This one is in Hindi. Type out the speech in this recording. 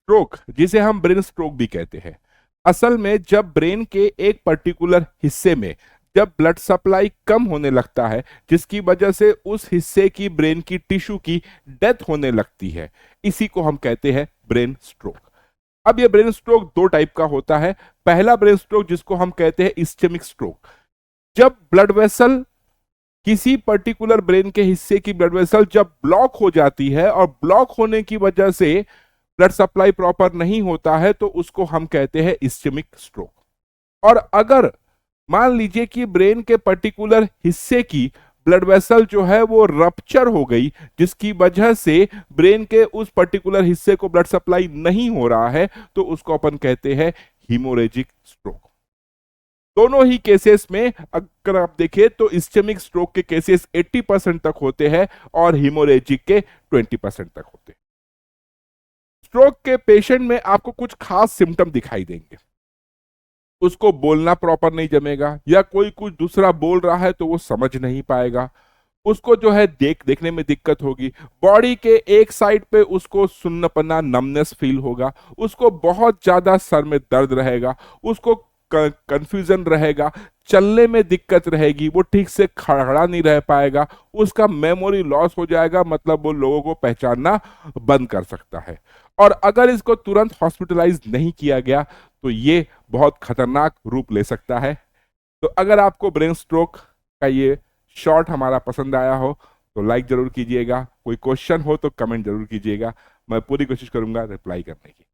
स्ट्रोक, जिसे हम ब्रेन स्ट्रोक भी कहते हैं, असल में जब ब्रेन के एक पर्टिकुलर हिस्से में जब ब्लड सप्लाई कम होने लगता है, जिसकी वजह से उस हिस्से की ब्रेन की टिश्यू की डेथ होने लगती है, इसी को हम कहते हैं ब्रेन स्ट्रोक। अब ये ब्रेन स्ट्रोक दो टाइप का होता है। पहला ब्रेन स्ट्रोक जिसको हम कहते हैं इस्चेमिक स्ट्रोक, जब ब्लड वेसल, किसी पर्टिकुलर ब्रेन के हिस्से की ब्लड वेसल जब ब्लॉक हो जाती है और ब्लॉक होने की वजह से ब्लड सप्लाई प्रॉपर नहीं होता है, तो उसको हम कहते हैं इस्चेमिक स्ट्रोक। और अगर मान लीजिए कि ब्रेन के पर्टिकुलर हिस्से की ब्लड वेसल जो है वो रप्चर हो गई, जिसकी वजह से ब्रेन के उस पर्टिकुलर हिस्से को ब्लड सप्लाई नहीं हो रहा है, तो उसको अपन कहते हैं हीमोरेजिक स्ट्रोक। दोनों ही केसेस में अगर आप देखें तो इस्चेमिक स्ट्रोक के केसेस 80% तक होते हैं और हीमोरेजिक के 20% तक होते हैं। स्ट्रोक के पेशेंट में आपको कुछ खास सिम्टम दिखाई देंगे। उसको बोलना प्रॉपर नहीं जमेगा, या कोई कुछ दूसरा बोल रहा है तो वो समझ नहीं पाएगा। उसको जो है देखने में दिक्कत होगी। बॉडी के एक साइड पे उसको सुन्नपना, नमनेस फील होगा। उसको बहुत ज्यादा सर में दर्द रहेगा। उसको कंफ्यूजन रहेगा। चलने में दिक्कत रहेगी। वो ठीक से खड़ा नहीं रह पाएगा। उसका मेमोरी लॉस हो जाएगा, मतलब वो लोगों को पहचानना बंद कर सकता है। और अगर इसको तुरंत हॉस्पिटलाइज नहीं किया गया तो ये बहुत खतरनाक रूप ले सकता है। तो अगर आपको ब्रेन स्ट्रोक का ये शॉर्ट हमारा पसंद आया हो तो लाइक जरूर कीजिएगा। कोई क्वेश्चन हो तो कमेंट जरूर कीजिएगा। मैं पूरी कोशिश करूंगा रिप्लाई करने की।